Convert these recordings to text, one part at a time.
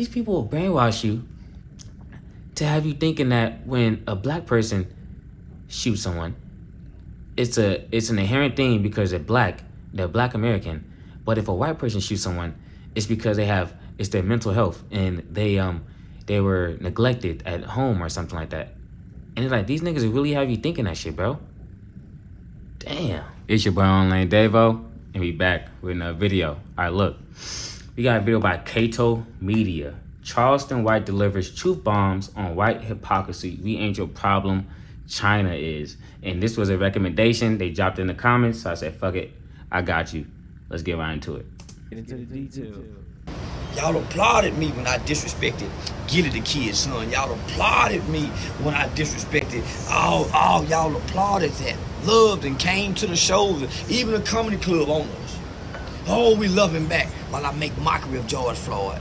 these people will brainwash you to have you thinking that when a black person shoots someone, it's an inherent thing because they're black American. But if a white person shoots someone, it's because it's their mental health and they were neglected at home or something like that. And it's like, these niggas will really have you thinking that shit, bro. Damn. It's your boy Online Davo, and we back with another video. All right, look. We got a video by Cato Media. Charleston white delivers truth bombs on white hypocrisy. We ain't your problem, China is. And this was a recommendation. They dropped in the comments, so I said, fuck it. I got you. Let's get right into it. Get into the details. Y'all applauded me when I disrespected Gilly the Kid, son. Y'all applauded me when I disrespected. All y'all applauded that. Loved and came to the shows, even the comedy club owners. Oh, we love him back while I make mockery of George Floyd.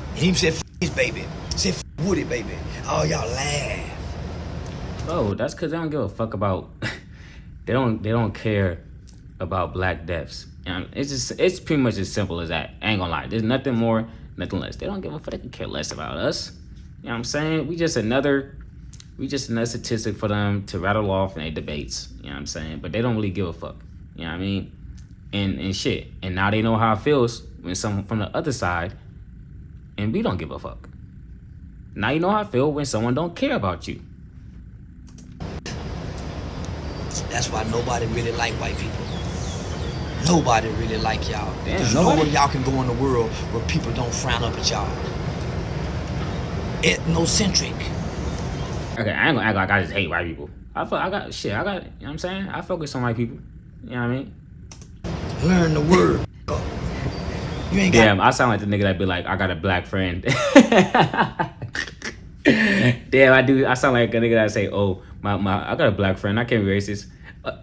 And he said, f his baby. Said, f Woody, baby. Oh, y'all laugh. Oh, that's because they don't give a fuck about... they don't care about black deaths. It's pretty much as simple as that. I ain't gonna lie. There's nothing more, nothing less. They don't give a fuck. They can care less about us. You know what I'm saying? We just another statistic for them to rattle off in their debates. You know what I'm saying? But they don't really give a fuck. You know what I mean? And shit. And now they know how it feels when someone from the other side, and we don't give a fuck. Now you know how I feel when someone don't care about you. That's why nobody really like white people. Nobody really like y'all. There's nobody. nowhere y'all can go in the world where people don't frown up at y'all. Ethnocentric. Okay, I ain't gonna act like I just hate white people. You know what I'm saying? I focus on white people. You know what I mean? Learn the word. You ain't got. Damn, I sound like the nigga that be like, I got a black friend. Damn, I do. I sound like a nigga that say, oh, I got a black friend. I can't be racist.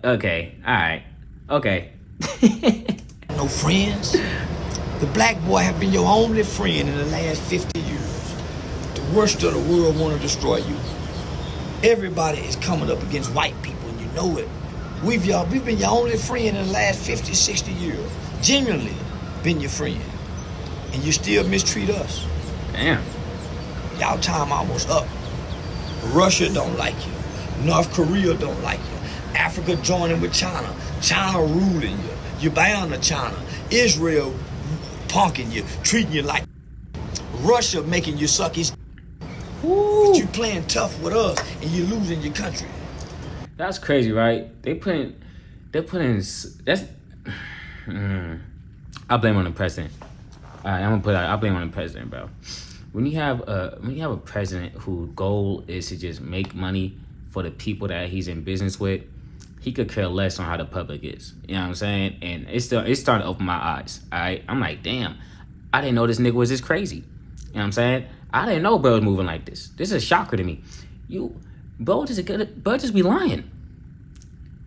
Okay, all right, okay. No friends. The black boy have been your only friend in the last 50 years. The worst of the world want to destroy you. Everybody is coming up against white people, and you know it. We've been your only friend in the last 50, 60 years. Genuinely been your friend. And you still mistreat us. Damn. Y'all time almost up. Russia don't like you. North Korea don't like you. Africa joining with China. China ruling you. You're bound to China. Israel punking you, treating you like Russia making you suck his. But you playing tough with us and you're losing your country. That's crazy, right? They put in that's I blame on the president. All right, I blame on the president, bro. When you have a president whose goal is to just make money for the people that he's in business with, he could care less on how the public is. You know what I'm saying? And it's starting to open my eyes. All right, I'm like, damn, I didn't know this nigga was this crazy. You know what I'm saying? I didn't know bro was moving like this. This is a shocker to me. Bro just be lying.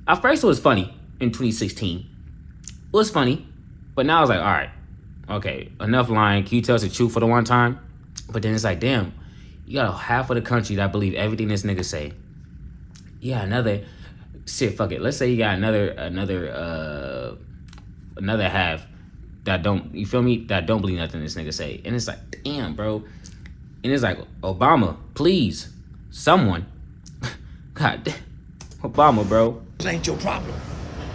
At first it was funny in 2016. It was funny, but now I was like, all right, okay, enough lying. Can you tell us the truth for the one time? But then it's like, damn, you got half of the country that believe everything this nigga say. Yeah, fuck it. Let's say you got another half that don't, you feel me? That don't believe nothing this nigga say. And it's like, damn, bro. And it's like, Obama, please, someone. God damn. Obama, bro. This ain't your problem.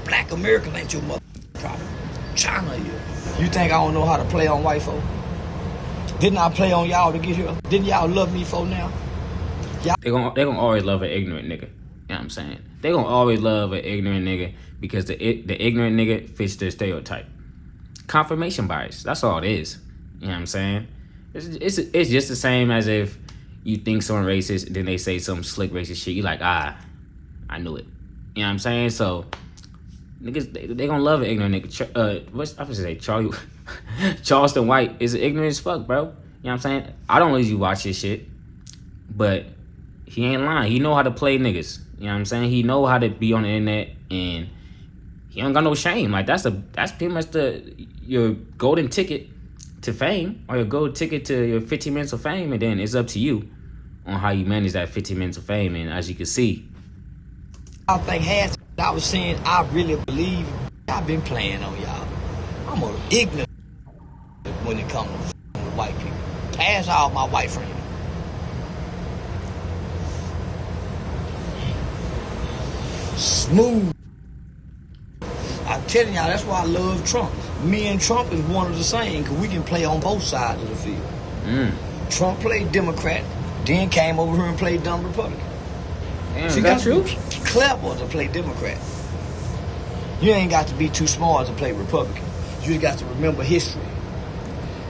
Black American ain't your mother problem. China is. You think I don't know how to play on white folk? Didn't I play on y'all to get here? Didn't y'all love me for now? They gonna always love an ignorant nigga. You know what I'm saying? They gonna always love an ignorant nigga because the ignorant nigga fits their stereotype. Confirmation bias. That's all it is. You know what I'm saying? It's just the same as if you think someone racist, then they say some slick racist shit. You like, I knew it. You know what I'm saying? So niggas, they gonna love an ignorant nigga. Charleston White is ignorant as fuck, bro. You know what I'm saying? I don't usually watch his shit, but he ain't lying. He know how to play niggas. You know what I'm saying? He know how to be on the internet, and he don't got no shame. Like that's pretty much your golden ticket to fame, or your golden ticket to your 15 minutes of fame, and then it's up to you on how you manage that 15 minutes of fame. And as you can see, I think I was saying I really believe I've been playing on y'all. I'm ignorant when it comes to white people. Pass all my white friends. Smooth. I'm telling y'all, that's why I love Trump. Me and Trump is one of the same, because we can play on both sides of the field. Trump played Democrat, then came over here and played dumb Republican. Damn, So you that's got to true? be clever to play Democrat. You ain't got to be too smart to play Republican. You just got to remember history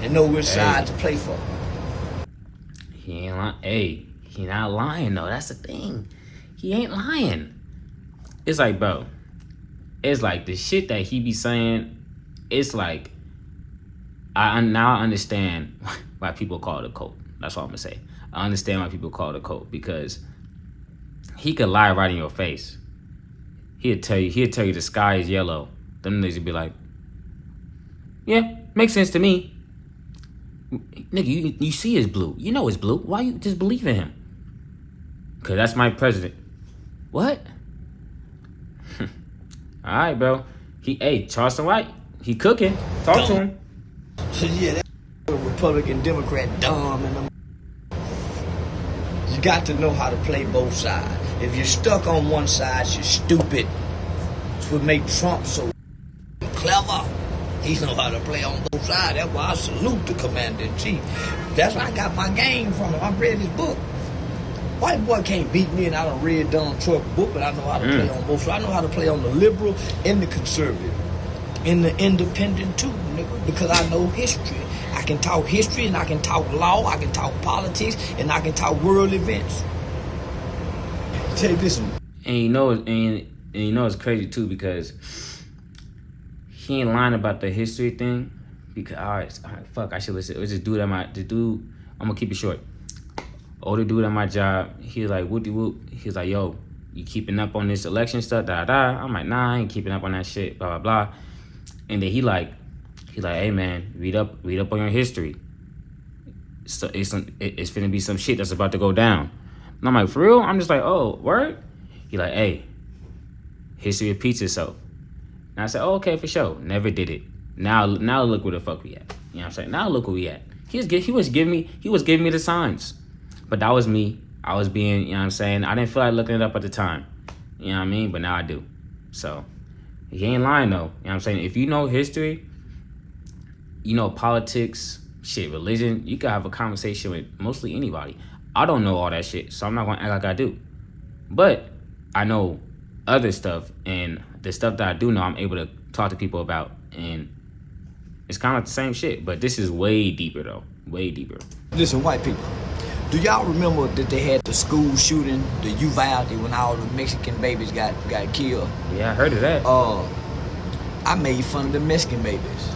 and know which side to play for. He ain't lying. Hey, he not lying though. That's the thing. He ain't lying. It's like, bro, it's like the shit that he be saying, it's like, I now understand why people call it a cult. That's all I'm gonna say. I understand why people call it a cult, because he could lie right in your face. He'll tell you the sky is yellow. Them niggas would be like, yeah, makes sense to me. Nigga, you see it's blue. You know it's blue. Why you just believe in him? Cause that's my president. What? All right, bro. Charleston White, he cooking. Talk to him. Yeah, that Republican, Democrat, dumb, and them. You got to know how to play both sides. If you're stuck on one side, you're stupid. It's what make Trump so clever. He know how to play on both sides. That's why I salute the commander-in-chief. That's where I got my game from him. I read his book. White boy can't beat me, and I done read Donald Trump's book, but I know how to play on both sides. I know how to play on the liberal and the conservative. And the independent too, nigga, because I know history. I can talk history, and I can talk law, I can talk politics, and I can talk world events. Take this one. And you know it's crazy too, because he ain't lying about the history thing. Because all right, fuck, I should listen. It was this dude I'm gonna keep it short. Older dude at my job, he was like, whoop whoop. He was like, yo, you keeping up on this election stuff? Da da. I'm like, nah, I ain't keeping up on that shit. Blah blah blah. And then he like, hey man, read up on your history. So it's finna be some shit that's about to go down. And I'm like, for real? I'm just like, oh, word? He like, hey, history repeats itself. And I said, oh, okay, for sure. Never did it. Now look where the fuck we at. You know what I'm saying? Now look where we at. He was giving me the signs. But that was me. I was being, you know what I'm saying? I didn't feel like looking it up at the time. You know what I mean? But now I do. So he ain't lying though. You know what I'm saying? If you know history, you know politics, shit, religion, you can have a conversation with mostly anybody. I don't know all that shit, so I'm not gonna act like I do. But I know other stuff, and the stuff that I do know, I'm able to talk to people about, and it's kind of the same shit. But this is way deeper though, way deeper. Listen, white people, do y'all remember that they had the school shooting, the Uvalde, when all the Mexican babies got killed? Yeah, I heard of that. I made fun of the Mexican babies.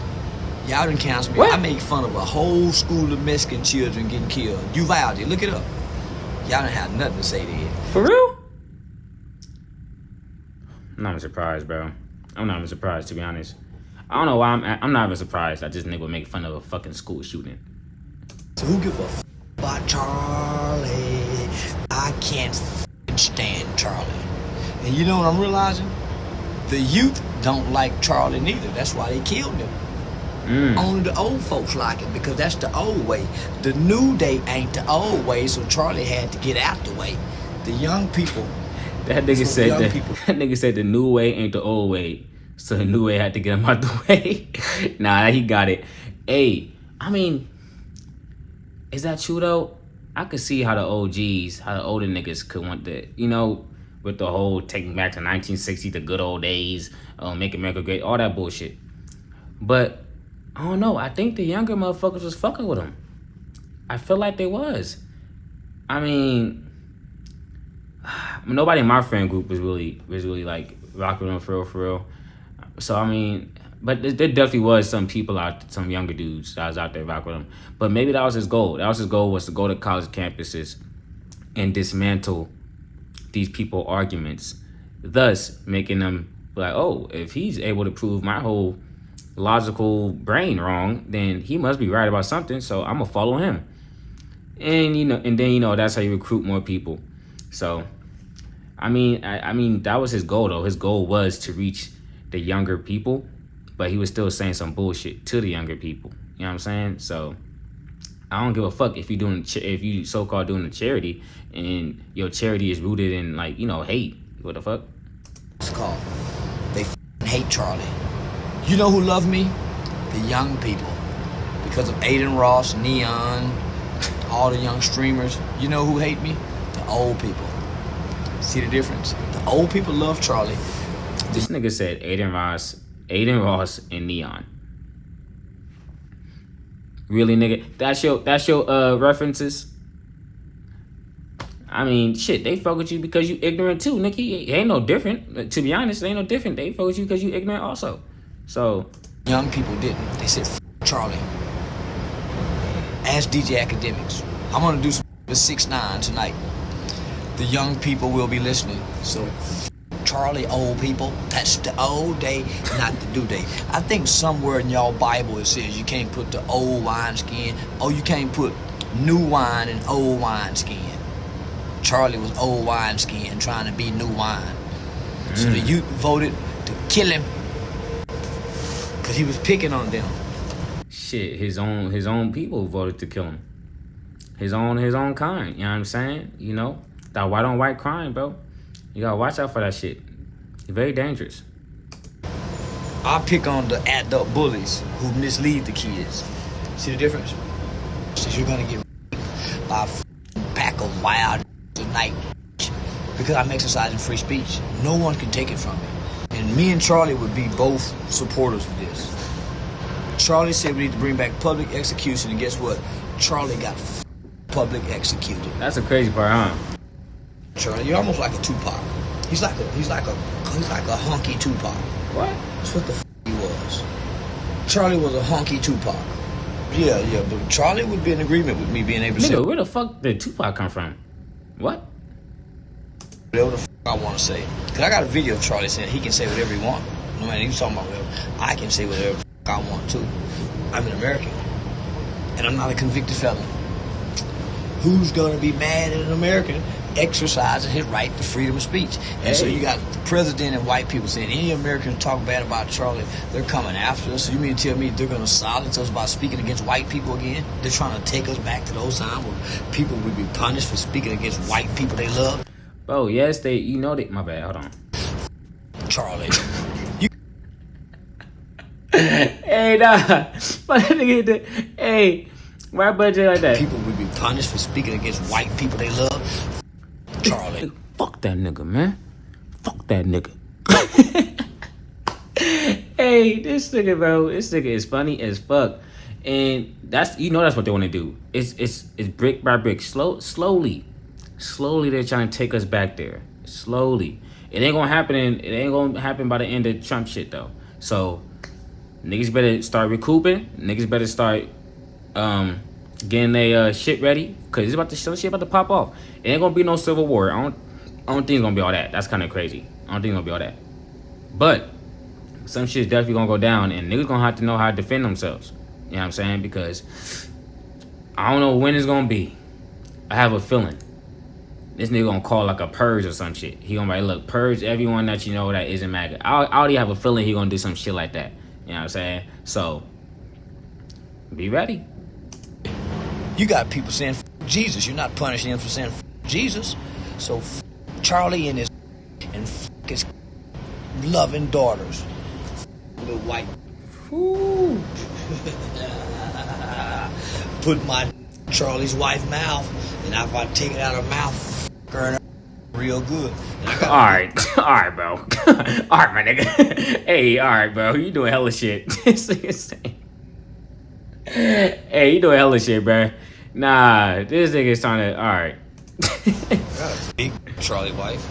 Y'all didn't cancel me. What? I made fun of a whole school of Mexican children getting killed. Uvalde, look it up. Y'all didn't have nothing to say to it. For real? I'm not even surprised, bro. I'm not even surprised, to be honest. I don't know why I'm not even surprised that this nigga would make fun of a fucking school shooting. So who give a f about Charlie? I can't stand Charlie. And you know what I'm realizing? The youth don't like Charlie neither. That's why they killed him. Only the old folks like it, because that's the old way. The new day ain't the old way, so Charlie had to get out the way. The young people. That nigga said the new way ain't the old way, so the new way had to get him out the way. Nah, he got it. Hey, I mean, is that true though? I could see how the OGs, how the older niggas could want the, you know, with the whole taking back to 1960, the good old days, make America great, all that bullshit. But I don't know. I think the younger motherfuckers was fucking with him. I feel like they was. I mean, nobody in my friend group was really like rocking with him for real. So I mean, but there definitely was some people some younger dudes that was out there rocking with him. But maybe that was his goal. Was to go to college campuses and dismantle these people arguments, thus making them like, oh, if he's able to prove my whole logical brain wrong, then he must be right about something, so I'm gonna follow him. And then that's how you recruit more people. So I mean that was his goal though. His goal was to reach the younger people, but he was still saying some bullshit to the younger people. You know what I'm saying? So I don't give a fuck if you doing if you so-called doing a charity and your charity is rooted in like, you know, hate. What the fuck? It's called. They hate Charlie. You know who love me? The young people. Because of Aiden Ross, Neon, all the young streamers. You know who hate me? The old people. See the difference? The old people love Charlie. This nigga said Aiden Ross, and Neon. Really, nigga? That's your references? I mean, shit, they fuck with you because you ignorant too, nigga. It ain't no different. To be honest, it ain't no different. They fuck with you because you ignorant also. So young people didn't. They said Charlie. Ask DJ Academics. I'm gonna do some with 6ix9ine tonight. The young people will be listening. So Charlie, old people, that's the old day, not the new day. I think somewhere in y'all Bible it says you can't put the old wineskin, or you can't put new wine in old wineskin. Charlie was old wineskin trying to be new wine. So the youth voted to kill him because he was picking on them. Shit, his own people voted to kill him. His own kind, you know what I'm saying? You know, that white on white crime, bro. You gotta watch out for that shit. It's very dangerous. I pick on the adult bullies who mislead the kids. See the difference? Since you're gonna get by a pack of wild tonight because I'm exercising free speech. No one can take it from me. And me and Charlie would be both supporters of this. Charlie said we need to bring back public execution, and guess what? Charlie got public executed. That's a crazy part, huh? Charlie, you're almost like a Tupac. He's like a hunky Tupac. What? That's what the he was. Charlie was a hunky Tupac. Yeah, but Charlie would be in agreement with me being able to say where the fuck did Tupac come from? What? Whatever the I want to say. Because I got a video of Charlie saying he can say whatever he wants. No matter he's talking about whatever. I can say whatever I want to. I'm an American. And I'm not a convicted felon. Who's going to be mad at an American exercising his right to freedom of speech? And so you got the president and white people saying any Americans talk bad about Charlie, they're coming after us. So you mean to tell me they're going to silence us by speaking against white people again? They're trying to take us back to those times where people would be punished for speaking against white people they love? Bro, yes, my bad, hold on. Charlie. Hey, nah. Hey, why budget like that? People would be punished for speaking against white people they love. Charlie. Hey, fuck that nigga, man. Fuck that nigga. Hey, this nigga, bro. This nigga is funny as fuck. And that's what they want to do. It's brick by brick. Slowly they're trying to take us back there. Slowly. It ain't gonna happen by the end of Trump shit though. So niggas better start recouping. Niggas better start getting their shit ready, cause some shit about to pop off. It ain't gonna be no civil war. I don't think it's gonna be all that. That's kind of crazy. I don't think it's gonna be all that. But some shit's definitely gonna go down, and niggas gonna have to know how to defend themselves. You know what I'm saying? Because I don't know when it's gonna be. I have a feeling this nigga gonna call like a purge or some shit. He gonna write, look, purge everyone that you know that isn't MAGA. I already have a feeling he gonna do some shit like that. You know what I'm saying? So be ready. You got people saying Jesus. You're not punishing him for saying Jesus. So Charlie and his loving daughters. Little white. Ooh. Put my Charlie's wife mouth, and if I take it out of her mouth, her real good. All right, bro. All right, my nigga. Hey, all right, bro. You doing hella shit. Hey, you doing hella shit, bro. Nah, this nigga's trying to. All right. Got a big Charlie wife.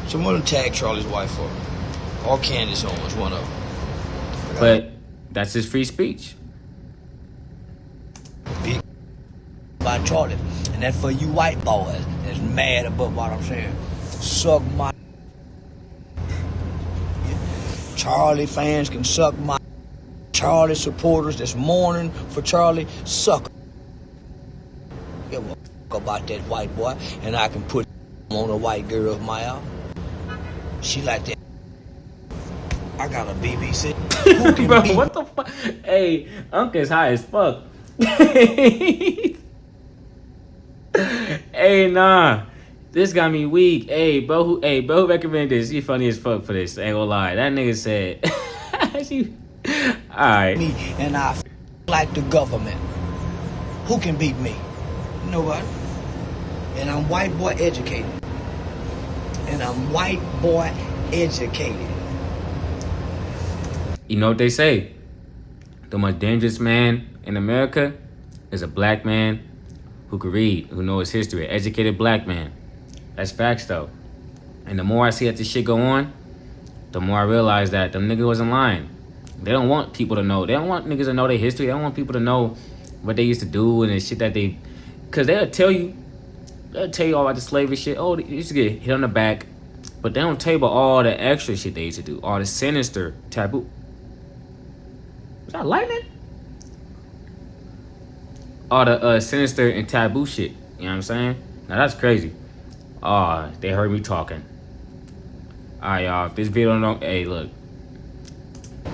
Someone tag Charlie's wife for me. Or Candace Owens, one of them. But that's his free speech. Big by Charlie. And that's for you white boys that's mad about what I'm saying. Suck my. Charlie fans can suck my. Charlie supporters that's mourning for Charlie, suck. Give a fuck about that white boy, and I can put on a white girl's mouth. She like that. I got a BBC. Bro, what the fuck? Hey, Unc is high as fuck. Hey, nah. This got me weak. Hey, bro, who recommended this? He funny as fuck for this. Ain't gonna lie. That nigga said. Alright. Me and I like the government. Who can beat me? Nobody. And I'm white boy educated. You know what they say? The most dangerous man in America is a black man who can read, who knows history, an educated black man. That's facts though. And the more I see that this shit go on, the more I realize that them niggas wasn't lying. They don't want people to know. They don't want niggas to know their history. They don't want people to know what they used to do and the shit that they... Because they'll tell you all about the slavery shit. Oh, they used to get hit on the back. But they don't tell you about all the extra shit they used to do. All the sinister taboo. Was that lightning? All the sinister and taboo shit. You know what I'm saying? Now that's crazy. They heard me talking. Alright, y'all. If this video don't... Hey, look.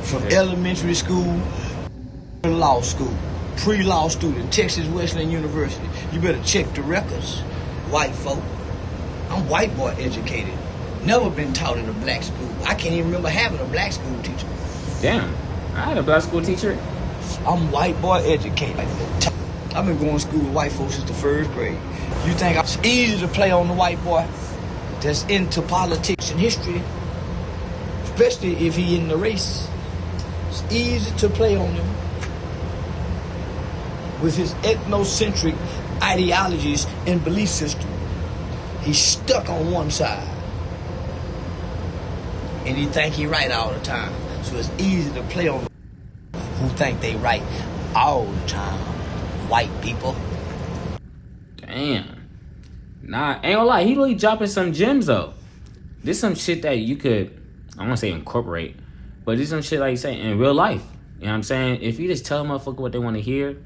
From elementary school to law school. Pre-law student, Texas Wesleyan University. You better check the records, white folk. I'm white boy educated. Never been taught in a black school. I can't even remember having a black school teacher. Damn. I had a black school teacher. I'm white boy educated. I've been going to school with white folks since the first grade. You think it's easy to play on the white boy that's into politics and history, especially if he in the race? It's easy to play on him with his ethnocentric ideologies and belief system. He's stuck on one side, and he think he right all the time. So it's easy to play on who think they right all the time. White people. Damn. Nah, ain't gonna lie. He really dropping some gems though. This some shit that you could, I don't want to say incorporate, but this some shit like you say in real life. You know what I'm saying? If you just tell a motherfucker what they want to hear,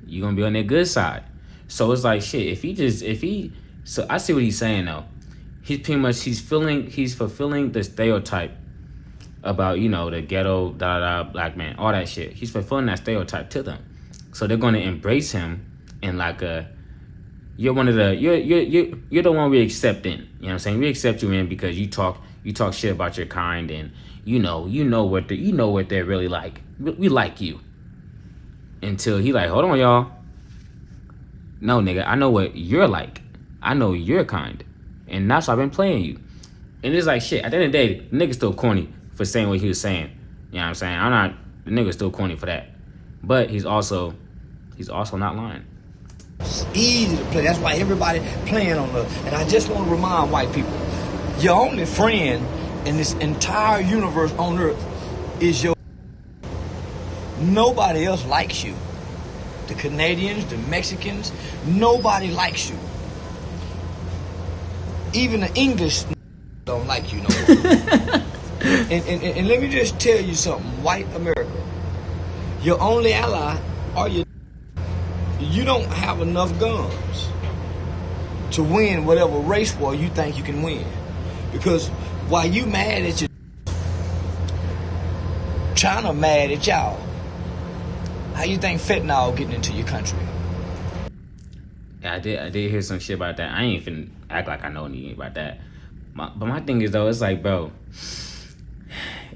you're gonna be on their good side. So it's like shit. So I see what he's saying though. He's pretty much he's fulfilling the stereotype about, you know, the ghetto black man, all that shit. He's fulfilling that stereotype to them. So they're gonna embrace him in like you're the one we accept in. You know what I'm saying? We accept you in because you talk shit about your kind, and you know what they're really like. We like you. Until he like, hold on, y'all. No, nigga, I know what you're like. I know your kind. And that's why I've been playing you. And it's like shit. At the end of the day, the nigga's still corny for saying what he was saying. You know what I'm saying? The nigga's still corny for that. But he's also not lying. It's easy to play. That's why everybody playing on the... And I just want to remind white people, your only friend in this entire universe on earth is your... Nobody else likes you. The Canadians, the Mexicans, nobody likes you. Even the English don't like you no more. And let me just tell you something, white America. Your only ally are your... You don't have enough guns to win whatever race war you think you can win. Because while you mad at your... China mad at y'all. How you think fentanyl getting into your country? Yeah, I did hear some shit about that. I ain't finna act like I know anything about that. But my thing is though, it's like, bro,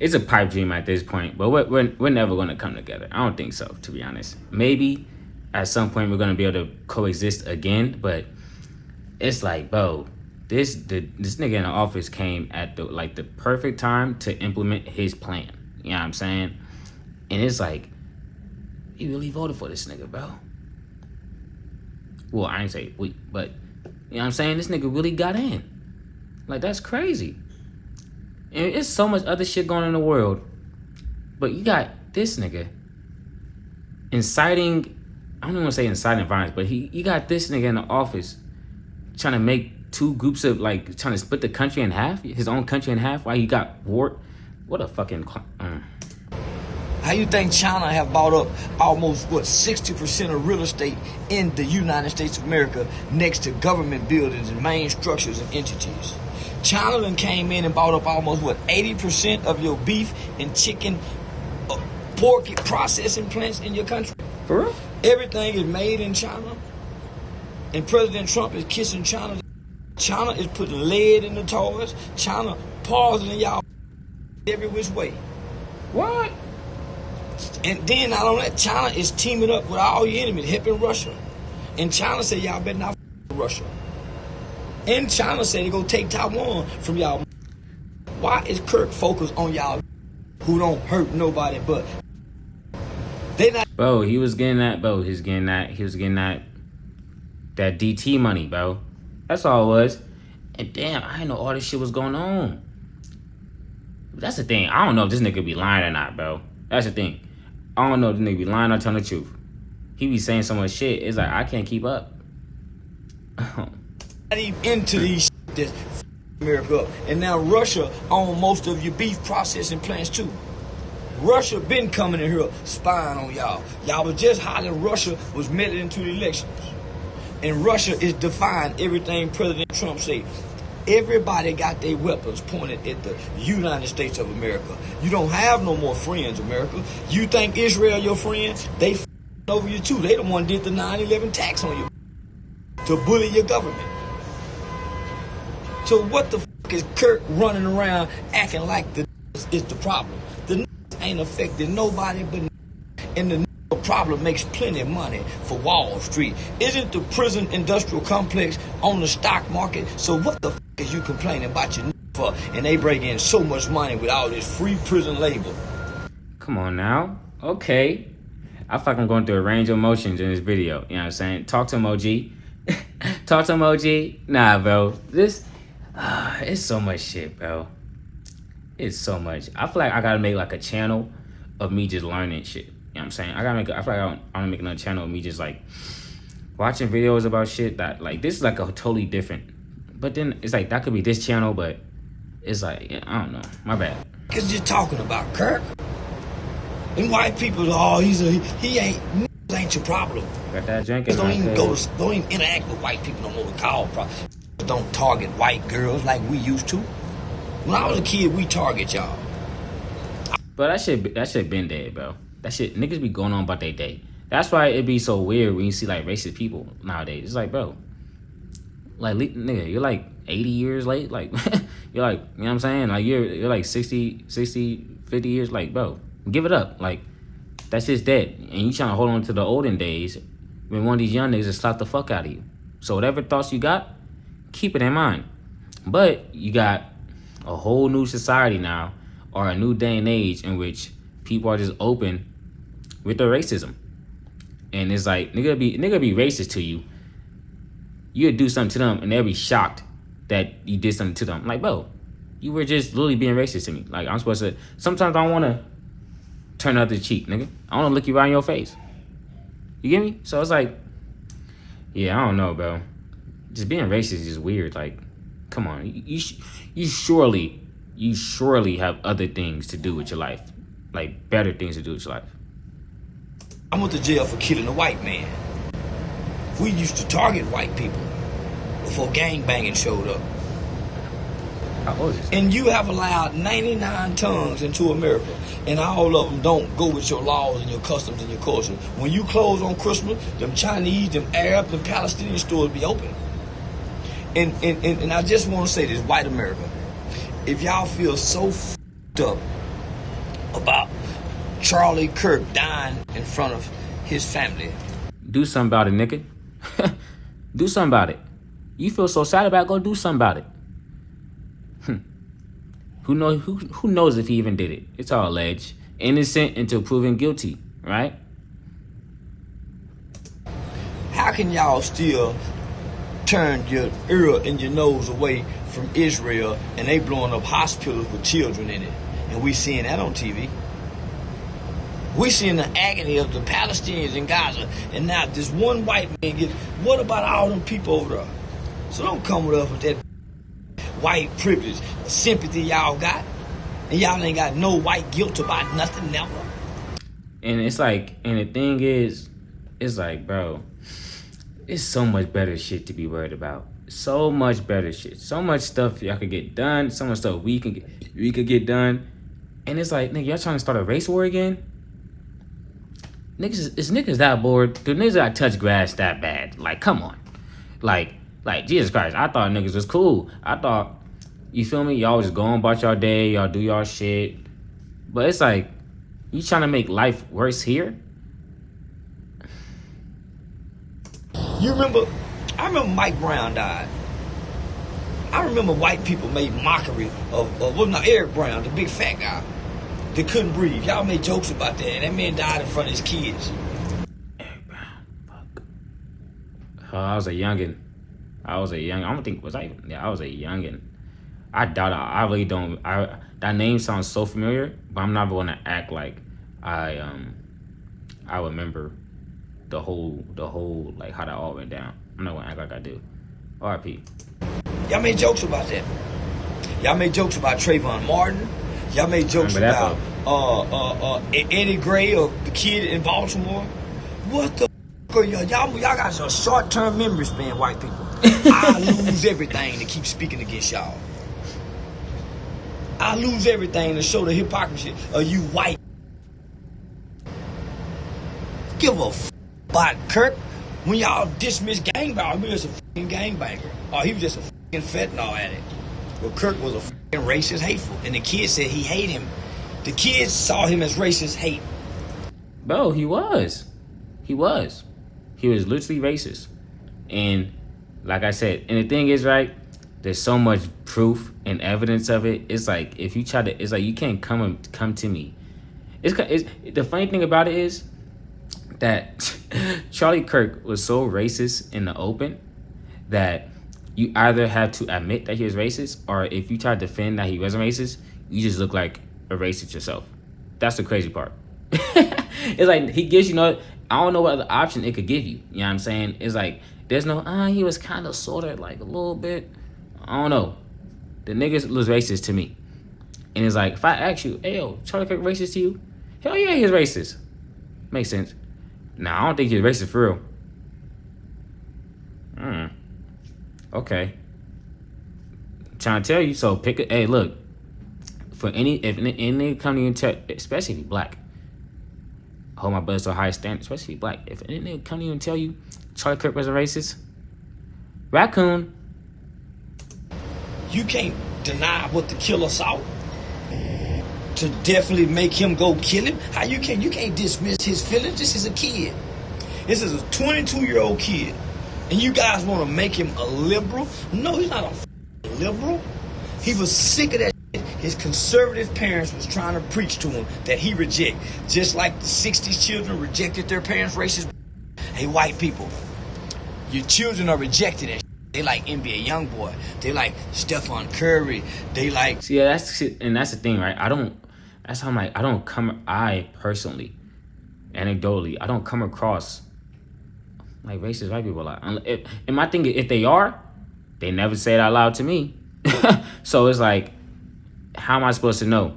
it's a pipe dream at this point. But we're never gonna come together. I don't think so, to be honest. Maybe at some point we're gonna be able to coexist again. But it's like, bro, this nigga in the office came at the perfect time to implement his plan. You know what I'm saying? And it's like, you really voted for this nigga, bro. Well, I ain't say we, but you know what I'm saying? This nigga really got in. Like, that's crazy. And it's so much other shit going on in the world. But you got this nigga inciting, I don't even want to say inciting violence, but you got this nigga in the office trying to make two groups of, like, trying to split the country in half, his own country in half, while you got war. What a fucking... How you think China have bought up almost, 60% of real estate in the United States of America next to government buildings and main structures and entities? China then came in and bought up almost, 80% of your beef and chicken pork processing plants in your country? For real? Everything is made in China. And President Trump is kissing China. China is putting lead in the toys. China poisoning y'all every which way. What? And then not only that, China is teaming up with all your enemies, helping Russia. And China said y'all better not with Russia. And China said they're going to take Taiwan from y'all. Why is Kirk focused on y'all who don't hurt nobody but they not? Bro, he was getting that, bro. He was getting that DT money, bro. That's all it was. And damn, I didn't know all this shit was going on. That's the thing. I don't know if this nigga be lying or not, bro. That's the thing. I don't know if this nigga be lying or telling the truth. He be saying so much shit. It's like, I can't keep up. Into these that America up. And now Russia owns most of your beef processing plants too. Russia been coming in here spying on y'all. Y'all was just hollering Russia was meddling into the elections. And Russia is defying everything President Trump said. Everybody got their weapons pointed at the United States of America. You don't have no more friends, America. You think Israel your friend? They over you too. They the one did the 9/11 tax on you to bully your government. So what the is Kirk running around acting like the is the problem? The ain't affecting nobody but and the problem makes plenty of money for Wall Street. Isn't the prison industrial complex on the stock market? So what the is you complaining about your for? And they bring in so much money with all this free prison labor. Come on now. Okay. I feel like I'm going through a range of emotions in this video. You know what I'm saying? Talk to him, OG. Talk to him, OG. Nah, bro. This, it's so much shit, bro. It's so much. I feel like I gotta make like a channel of me just learning shit. You know what I'm saying? I feel like I wanna make another channel of me just like watching videos about shit that like, this is like a totally different. But then it's like, that could be this channel, but it's like, I don't know. My bad. Cause you're talking about Kirk. And white people, oh, he ain't your problem. Got that drink. Don't even interact with white people no more. We call problem. Don't target white girls like we used to. When I was a kid, we target y'all. But that shit been dead, bro. That shit, niggas be going on about their day. That's why it be so weird when you see like racist people nowadays. It's like, bro, like nigga, you're like 80 years late. Like you're like, you know what I'm saying? Like you're like 60, 50 years. Like, bro, give it up. Like that shit's dead. And you trying to hold on to the olden days when one of these young niggas just slap the fuck out of you. So whatever thoughts you got, keep it in mind. But you got a whole new society now, or a new day and age in which people are just open with their racism. And it's like, nigga be racist to you. You'd do something to them and they'll be shocked that you did something to them. Like, bro, you were just literally being racist to me. Like, I'm supposed to, sometimes I want to turn the other cheek, nigga. I want to look you right in your face. You get me? So it's like, yeah, I don't know, bro. Just being racist is weird. Like, come on. You surely have other things to do with your life. Like, better things to do with your life. I went to jail for killing a white man. We used to target white people before gangbanging showed up. How old is this? And you have allowed 99 tongues into America, and all of them don't go with your laws and your customs and your culture. When you close on Christmas, them Chinese, them Arab, them Palestinian stores be open. And I just want to say this, white America, if y'all feel so f***ed up about Charlie Kirk dying in front of his family, do something about it, nigga. Do something about it. You feel so sad about it, go do something about it. Who knows if he even did it? It's all alleged. Innocent until proven guilty, right? How can y'all still turn your ear and your nose away from Israel and they blowing up hospitals with children in it? And we seeing that on TV. We seeing the agony of the Palestinians in Gaza, and now this one white man gets. What about all them people over there? So don't come with us with that white privilege, sympathy y'all got, and y'all ain't got no white guilt about nothing, never. And it's like, and the thing is, it's like, bro, it's so much better shit to be worried about. So much better shit. So much stuff y'all could get done. So much stuff we could get done. And it's like, nigga, y'all trying to start a race war again? niggas that bored. The niggas that touch grass that bad. Like, come on. Like Jesus Christ. I thought niggas was cool. I thought, you feel me? Y'all just go on about y'all day. Y'all do y'all shit. But it's like, you trying to make life worse here? I remember Mike Brown died. I remember white people made mockery of Eric Brown, the big fat guy that couldn't breathe. Y'all made jokes about that, and that man died in front of his kids. Eric Brown, fuck. Oh, I was a youngin'. I was a youngin'. I doubt it. I really don't. That name sounds so familiar, but I'm not going to act like I remember the whole like how that all went down. I'm not gonna act like I do. R.I.P. Y'all made jokes about that. Y'all made jokes about Trayvon Martin. Y'all made jokes about Eddie Gray or the kid in Baltimore. What the f*** are y'all? Y'all got some short-term memory span, white people. I lose everything to keep speaking against y'all. I lose everything to show the hypocrisy of you white. Give a f*** about Kirk. When y'all dismiss gangbanger, he was just a f***ing gangbanger. Or he was just a f***ing fentanyl addict. Well, Kirk was a f***ing racist, hateful. And the kids said he hated him. The kids saw him as racist hate. Bro, he was. He was literally racist. And like I said, and the thing is, right, there's so much proof and evidence of it. It's like, if you try to, it's like, you can't come to me. It's the funny thing about it is that Charlie Kirk was so racist in the open that you either have to admit that he was racist, or if you try to defend that he wasn't racist, you just look like a racist yourself. That's the crazy part. It's like, he gives you no, I don't know what other option it could give you. You know what I'm saying? It's like, there's no, he was kind of, sort of, like a little bit. I don't know. The niggas was racist to me. And it's like, if I ask you, hey, yo, Charlie Kirk racist to you? Hell yeah, he's racist. Makes sense. Nah, I don't think he's racist for real. Okay. I'm trying to tell you, so pick a, hey, look. For if any come to you and tell, especially if you're black, I hold my brothers to a high standard, especially if you're black. If any nigga come to you and tell you Charlie Kirk was a racist, raccoon. You can't deny what the killer saw to definitely make him go kill him. How you can't dismiss his feelings. This is a kid. This is a 22-year-old kid. And you guys want to make him a liberal? No, he's not a liberal. He was sick of that shit. His conservative parents was trying to preach to him that he reject. Just like the 60s children rejected their parents' racist. Hey, white people, your children are rejected that shit. They like NBA Youngboy. They like Stephen Curry. They like... See, yeah, that's the thing, right? That's how I'm like, I personally, anecdotally, I don't come across like racist white people a lot. And my thing is, if they are, they never say it out loud to me. So it's like, how am I supposed to know?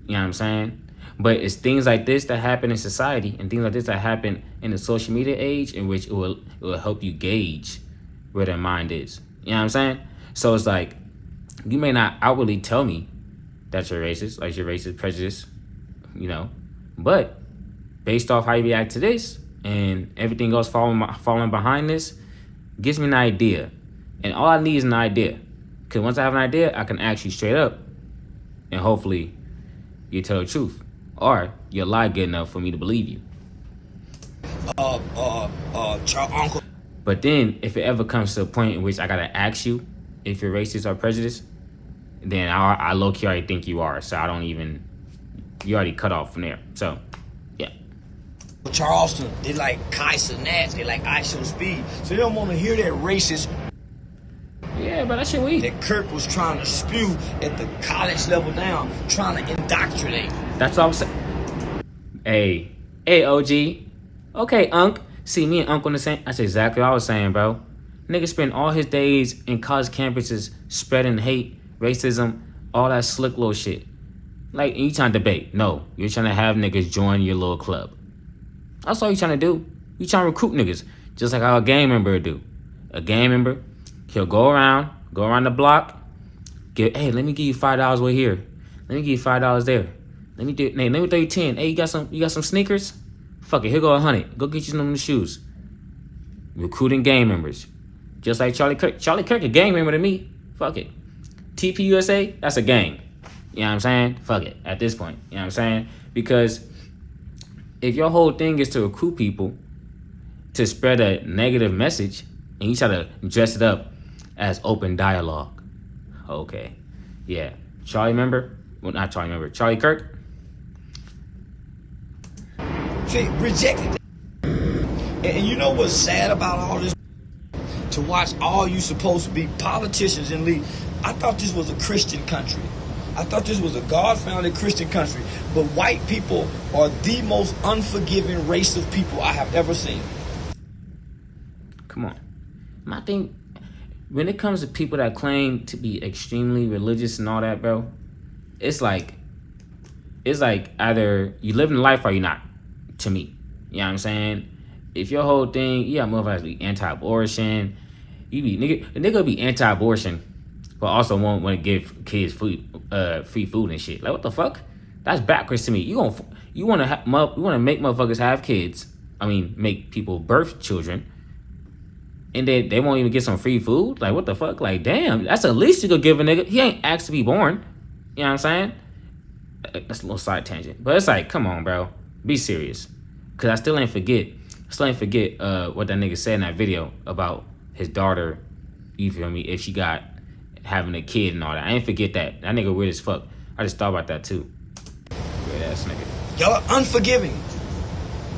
You know what I'm saying? But it's things like this that happen in society, and things like this that happen in the social media age, in which it will help you gauge where their mind is. You know what I'm saying? So it's like, you may not outwardly tell me that you're racist, like you're racist, prejudice, you know, but based off how you react to this and everything else falling behind this, gives me an idea. And all I need is an idea. Because once I have an idea, I can ask you straight up, and hopefully you tell the truth, or you'll lie good enough for me to believe you. Uncle. But then, if it ever comes to a point in which I gotta ask you if you're racist or prejudiced, then I low-key already think you are. So I don't even, you already cut off from there. So, yeah. Charleston, they like Kaiser Nats, they like ISO Speed. So they don't want to hear that racist. Yeah, but that shit weak. That Kirk was trying to spew at the college level down, trying to indoctrinate. That's what I'm saying. Hey, OG. Okay, Unc. See, me and Unc on the same. That's exactly what I was saying, bro. Nigga spend all his days in college campuses spreading hate, racism, all that slick little shit. Like, you trying to debate. No, you're trying to have niggas join your little club. That's all you trying to do. You trying to recruit niggas, just like how a gang member would do. A gang member, he'll go around the block, hey, let me give you $5 over here. Let me give you $5 there. Let me throw you 10. Hey, you got some sneakers? Fuck it, here go 100. Go get you some shoes. Recruiting gang members. Just like Charlie Kirk. Charlie Kirk a gang member to me. Fuck it. TPUSA, that's a gang. You know what I'm saying? Fuck it, at this point. You know what I'm saying? Because if your whole thing is to recruit people to spread a negative message, and you try to dress it up as open dialogue. Okay. Yeah. Charlie member? Well, not Charlie member. Charlie Kirk? Rejected. And you know what's sad about all this? To watch all you supposed to be politicians and lead. I thought this was a Christian country. I thought this was a God-founded Christian country. But white people are the most unforgiving race of people I have ever seen. Come on. My thing, when it comes to people that claim to be extremely religious and all that, bro, it's like either you live in life or you're not, to me. You know what I'm saying? If your whole thing, yeah, motherfuckers be anti-abortion, a nigga be anti-abortion, but also won't want to give kids food, free food and shit. Like, what the fuck? That's backwards to me. You want to make motherfuckers have kids. I mean, make people birth children, and they won't even get some free food. Like, what the fuck? Like, damn, that's the least you could give a nigga. He ain't asked to be born. You know what I'm saying? That's a little side tangent, but it's like, come on, bro, be serious. Cause I still ain't forget what that nigga said in that video about his daughter. You feel me? If she got having a kid and all that, I ain't forget that. That nigga weird as fuck. I just thought about that too. Weird ass nigga. Y'all are unforgiving.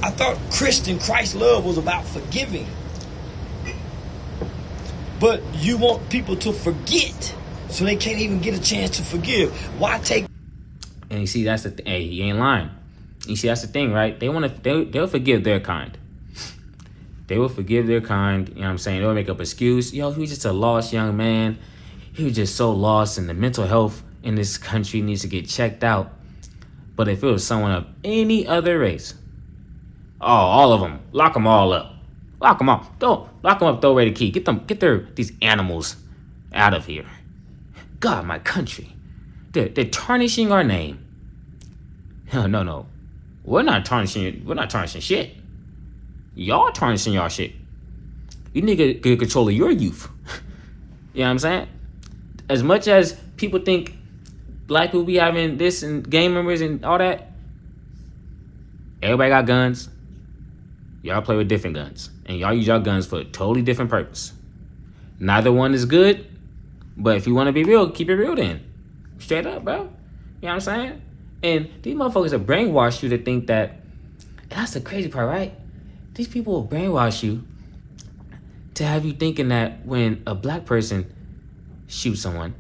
I thought Christ love was about forgiving. But you want people to forget, so they can't even get a chance to forgive. Why take? And you see, that's the thing. Hey, he ain't lying. You see, that's the thing, right? They'll forgive their kind. They will forgive their kind. You know what I'm saying? They'll make up excuse. Yo, he was just a lost young man. He was just so lost, and the mental health in this country needs to get checked out. But if it was someone of any other race, all of them, lock them all up. Lock them up. Lock them up, throw away the key. Get these animals out of here. God, my country. They're tarnishing our name. No. We're not tarnishing shit. Y'all tarnishing y'all shit. You nigga get control of your youth. You know what I'm saying? As much as people think black people be having this and gang members and all that, everybody got guns. Y'all play with different guns. And y'all use y'all guns for a totally different purpose. Neither one is good, but if you want to be real, keep it real then. Straight up, bro. You know what I'm saying? And these motherfuckers will brainwash you to think that, and that's the crazy part, right? These people will brainwash you to have you thinking that when a black person shoots someone,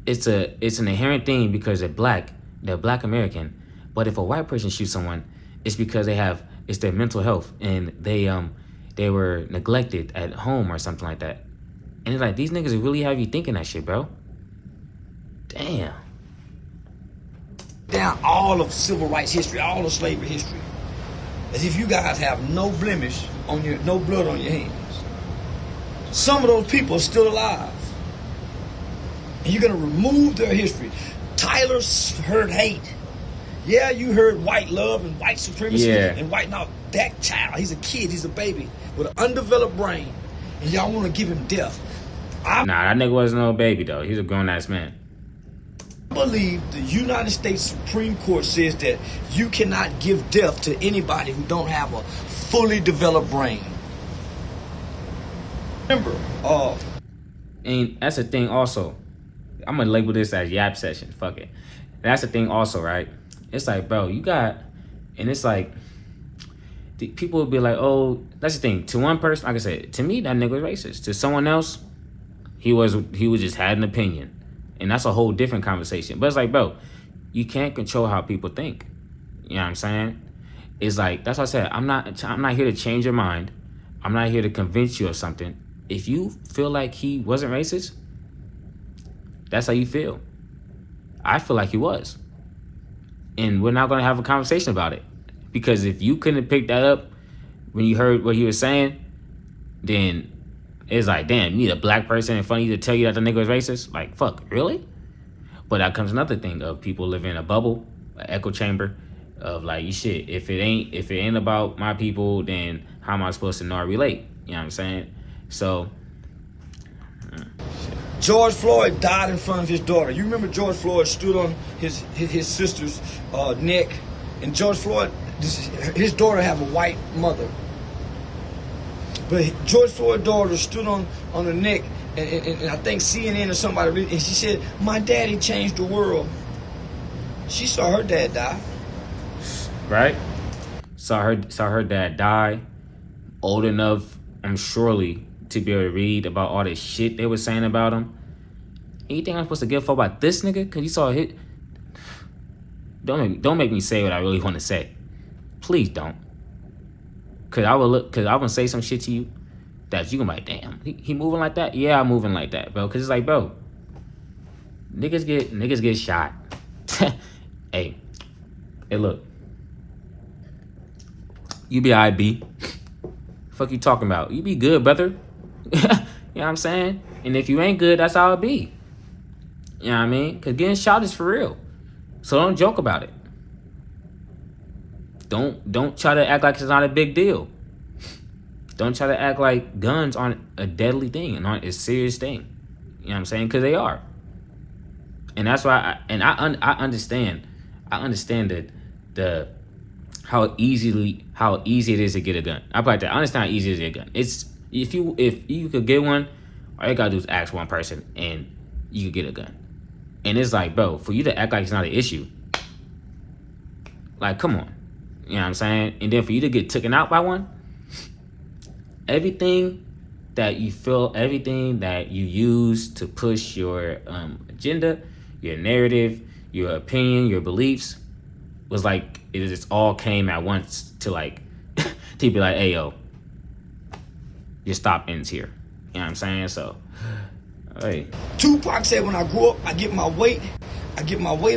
it's an inherent thing because they're black American. But if a white person shoots someone, it's because it's their mental health and they were neglected at home or something like that. And it's like, these niggas really have you thinking that shit, bro. Damn. Down all of civil rights history, all of slavery history, as if you guys have no blemish on no blood on your hands. Some of those people are still alive, and you're gonna remove their history. Tyler heard hate. Yeah, you heard white love and white supremacy and white. Now that child, he's a kid, he's a baby with an undeveloped brain, and y'all want to give him death. Nah, that nigga wasn't no baby though. He's a grown ass man. I believe the United States Supreme Court says that you cannot give death to anybody who don't have a fully developed brain. Remember, and that's the thing also. I'm gonna label this as yap session. Fuck it. That's the thing also, right? It's like, bro, you got, and it's like, people will be like, oh, that's the thing. To one person, like I said, to me, that nigga was racist. To someone else, he was just had an opinion. And that's a whole different conversation. But it's like, bro, you can't control how people think. You know what I'm saying? It's like, that's what I said. I'm not here to change your mind. I'm not here to convince you of something. If you feel like he wasn't racist, that's how you feel. I feel like he was. And we're not going to have a conversation about it. Because if you couldn't pick that up when you heard what he was saying, then it's like, damn, you need a black person in front of you to tell you that the nigga was racist? Like, fuck, really? But that comes another thing of people living in a bubble, an echo chamber, of like, you shit, if it ain't about my people, then how am I supposed to not relate? You know what I'm saying? So George Floyd died in front of his daughter. You remember George Floyd stood on his sister's neck, and George Floyd, his daughter have a white mother, but George Floyd's daughter stood on the neck, and I think CNN or somebody, and she said, "My daddy changed the world." She saw her dad die. Right? Saw her dad die. Old enough, I'm surely, to be able to read about all this shit they were saying about him. And you think I'm supposed to give a fuck about this nigga? Cause you saw a hit. Don't make me say what I really want to say. Please don't. Cause I will say some shit to you that you gonna be like, damn, he moving like that? Yeah, I'm moving like that, bro. Cause it's like, bro, niggas get shot. Hey, look. You be IB. Fuck you talking about? You be good, brother. You know what I'm saying? And if you ain't good, that's how it be. You know what I mean? Cause getting shot is for real. So don't joke about it. Don't try to act like it's not a big deal. Don't try to act like guns aren't a deadly thing and aren't a serious thing. You know what I'm saying? Cause they are. And that's why I understand. I understand that how easy it is to get a gun. I like that. I understand how easy it is to get a gun. It's if you could get one, all you gotta do is ask one person and you could get a gun. And it's like, bro, for you to act like it's not an issue, like, come on. You know what I'm saying? And then for you to get taken out by one, everything that you feel, everything that you use to push your agenda, your narrative, your opinion, your beliefs, was like, it just all came at once to like, to be like, hey, yo, your stop ends here. You know what I'm saying? So, hey. Tupac said, when I grow up, I get my weight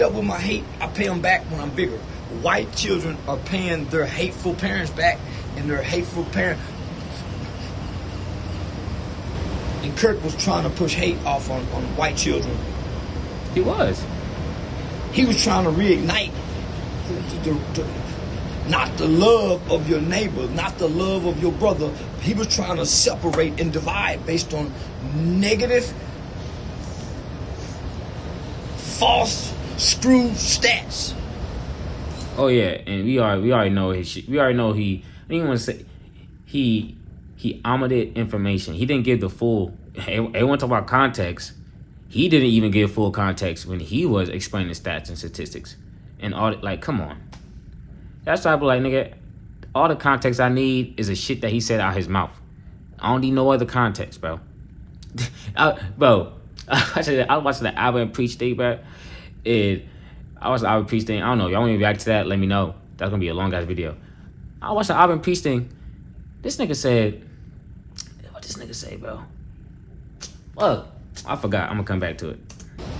up with my hate, I pay them back when I'm bigger. White children are paying their hateful parents back, and their hateful parent. And Kirk was trying to push hate off on white children. He was. He was trying to reignite not the love of your neighbor, not the love of your brother. He was trying to separate and divide based on negative, false, screwed stats. Oh yeah, and we already know his shit. We already know I didn't want to say he omitted information. He didn't give the full. Everyone talk about context. He didn't even give full context when he was explaining stats and statistics and all. Like, come on. That's why I be like, nigga, all the context I need is a shit that he said out his mouth. I don't need no other context, bro. I was watching the Albert Preach thing, bro. I watched the Albert Preach thing. I don't know. Y'all want me to react to that? Let me know. That's gonna be a long ass video. I watched the Albert Preach thing. This nigga said, what this nigga say, bro? Fuck. I forgot. I'm gonna come back to it.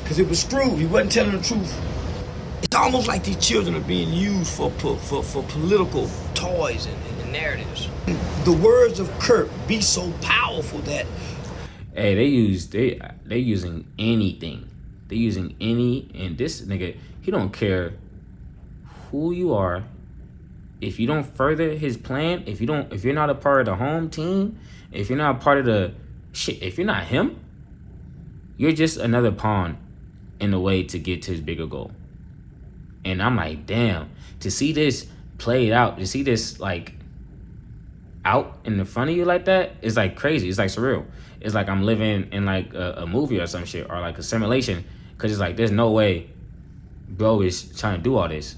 Because it was screwed. He wasn't telling the truth. It's almost like these children are being used for political toys and narratives. The words of Kirk be so powerful that... Hey, they using anything. They using any, and this nigga, he don't care who you are. If you don't further his plan, if you're not a part of the home team, if you're not a part of the shit, if you're not him, you're just another pawn in the way to get to his bigger goal. And I'm like, damn, to see this played out, to see this like out in the front of you like that, is like crazy. It's like surreal. It's like I'm living in like a movie or some shit, or like a simulation. Cause it's like, there's no way bro is trying to do all this.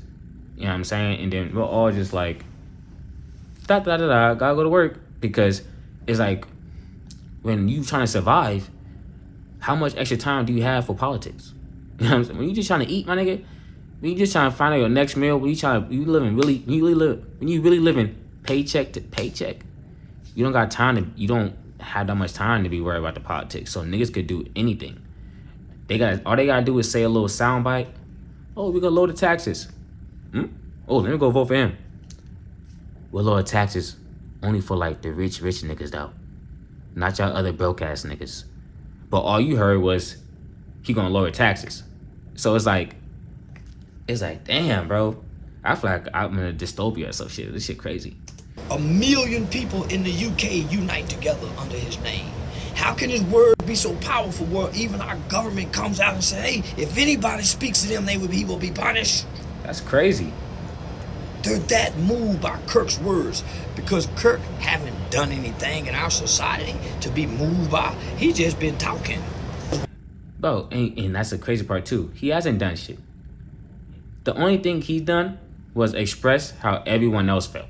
You know what I'm saying? And then we're all just like, gotta go to work. Because it's like, when you trying to survive, how much extra time do you have for politics? You know what I'm saying? When you just trying to eat, my nigga, when you just trying to find out your next meal, when you really living paycheck to paycheck, you don't have that much time to be worried about the politics. So niggas could do anything. All they gotta do is say a little soundbite. Oh, we're gonna lower the taxes. Oh, let me go vote for him. We'll lower taxes only for like the rich niggas though. Not y'all other broke ass niggas. But all you heard was he gonna lower taxes. So it's like, damn, bro. I feel like I'm in a dystopia or some shit. This shit crazy. 1 million people in the UK unite together under his name. How can his word be so powerful where even our government comes out and say, hey, if anybody speaks to them, he will be punished? That's crazy. They're that moved by Kirk's words because Kirk haven't done anything in our society to be moved by. He just been talking. Bro, and that's the crazy part too. He hasn't done shit. The only thing he's done was express how everyone else felt.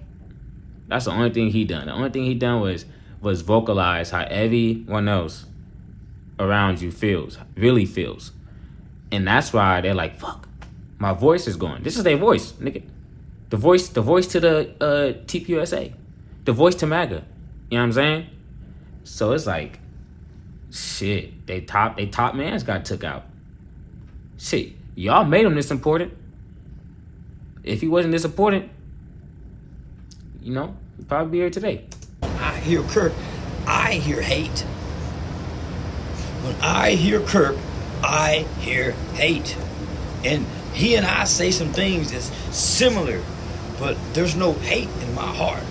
That's the only thing he done. The only thing he done was vocalize how everyone else around you really feels. And that's why they're like, fuck, my voice is going. This is their voice, nigga. The voice to the TPUSA. The voice to MAGA. You know what I'm saying? So it's like, shit, they top mans got took out. Shit, y'all made him this important. If he wasn't this important, you know, he'd probably be here today. When I hear Kirk, I hear hate. When I hear Kirk, I hear hate. And he and I say some things that's similar, but there's no hate in my heart.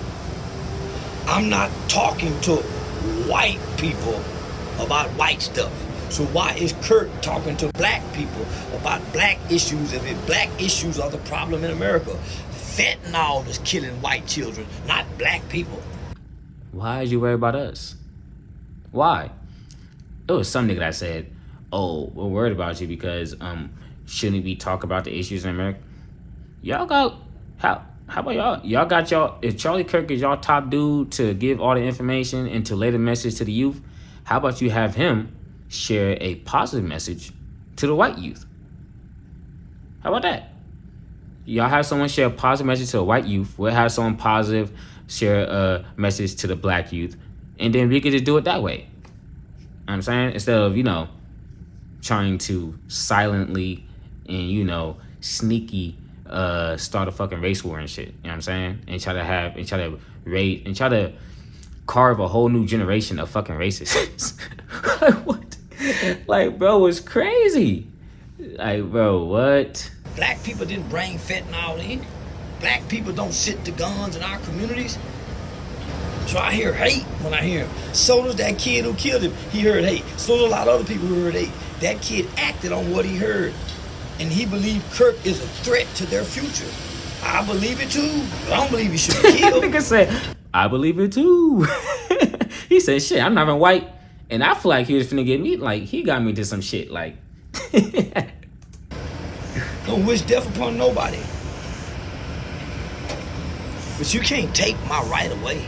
I'm not talking to white people about white stuff. So why is Kirk talking to black people about black issues if black issues are the problem in America? Fentanyl is killing white children, not black people. Why is you worried about us? Why? It was some nigga that said, oh, we're worried about you because shouldn't we talk about the issues in America? Y'all got how about y'all? Y'all got y'all, if Charlie Kirk is y'all top dude to give all the information and to lay the message to the youth, how about you have him share a positive message to the white youth? How about that? Y'all have someone share a positive message to a white youth. We'll have someone positive share a message to the black youth. And then we could just do it that way. You know what I'm saying? Instead of, you know, trying to silently and, you know, sneaky start a fucking race war and shit. You know what I'm saying? And try to carve a whole new generation of fucking racists. Like, what? Like, bro, it's crazy. Like, bro, what? Black people didn't bring fentanyl in. Black people don't sit to guns in our communities. So I hear hate when I hear him. So does that kid who killed him. He heard hate. So does a lot of other people who heard hate. That kid acted on what he heard. And he believed Kirk is a threat to their future. I believe it too. I don't believe he should be killed. Nigga said, I believe it too. He said, shit, I'm not even white. And I feel like he was finna get me, like, he got me to some shit, like. Don't wish death upon nobody. But you can't take my right away.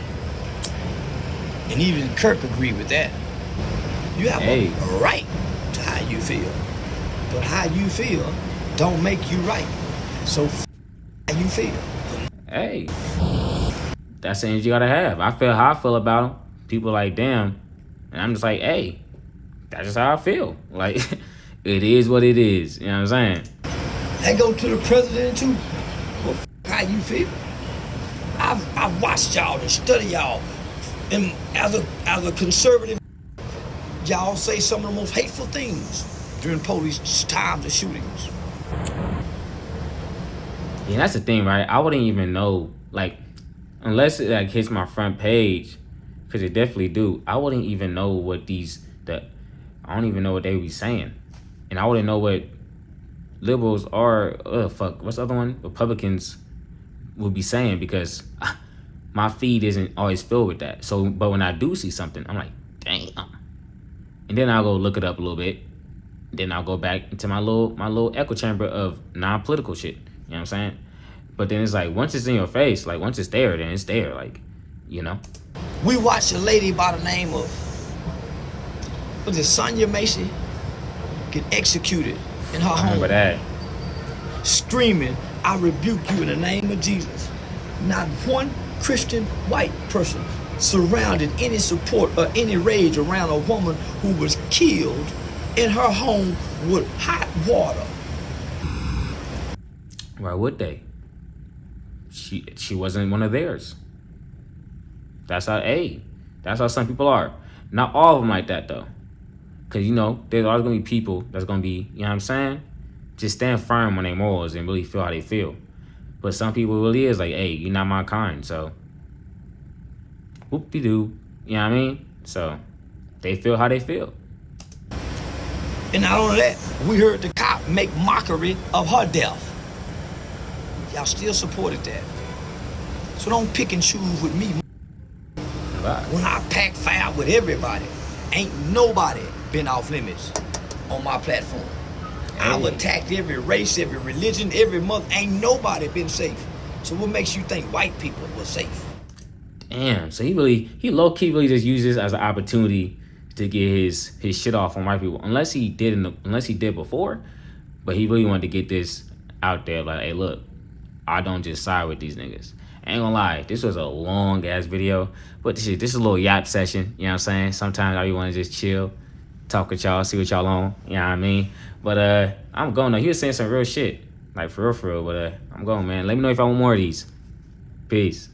And even Kirk agreed with that. You have a right to how you feel. But how you feel don't make you right. So how you feel. Hey. That's the energy you gotta have. I feel how I feel about them. People like, damn. And I'm just like, hey, that's just how I feel. Like, it is what it is. You know what I'm saying? That go to the president too. Well, how you feel? I've watched y'all and study y'all. And as a conservative, y'all say some of the most hateful things during police times of shootings. Yeah, that's the thing, right? I wouldn't even know, like, unless it like hits my front page, because it definitely do. I wouldn't even know what I don't even know what they would be saying. And I wouldn't know what liberals or, what's the other one? Republicans would be saying, because my feed isn't always filled with that. So, but when I do see something, I'm like, damn. And then I'll go look it up a little bit. Then I'll go back into my little echo chamber of non-political shit. You know what I'm saying? But then it's like, once it's in your face, like, once it's there, then it's there, like, you know? We watched a lady by the name of, was it Sonia Macy, get executed in her home. I remember that. Screaming, I rebuke you in the name of Jesus. Not one Christian white person surrounded any support or any rage around a woman who was killed in her home with hot water. Why would they? She wasn't one of theirs. That's how some people are. Not all of them like that though. Cause you know, there's always gonna be people that's gonna be, you know what I'm saying? Just stand firm on their morals and really feel how they feel. But some people really is like, hey, you're not my kind, so whoop-de-doo. You know what I mean? So they feel how they feel. And not only that, we heard the cop make mockery of her death. Y'all still supported that. So don't pick and choose with me. Right. When I pack fire with everybody, ain't nobody been off limits on my platform. I've attacked every race, every religion, every mother. Ain't nobody been safe. So what makes you think white people were safe? Damn. So he low-key really just uses this as an opportunity to get his shit off on white people. Unless he did before, but he really wanted to get this out there. Like, hey, look, I don't just side with these niggas. Ain't gonna lie, this was a long ass video, but this is a little yacht session. You know what I'm saying? Sometimes I want to just chill, talk with y'all, see what y'all on. You know what I mean? But I'm going. He was saying some real shit, like for real. But I'm going, man. Let me know if I want more of these. Peace.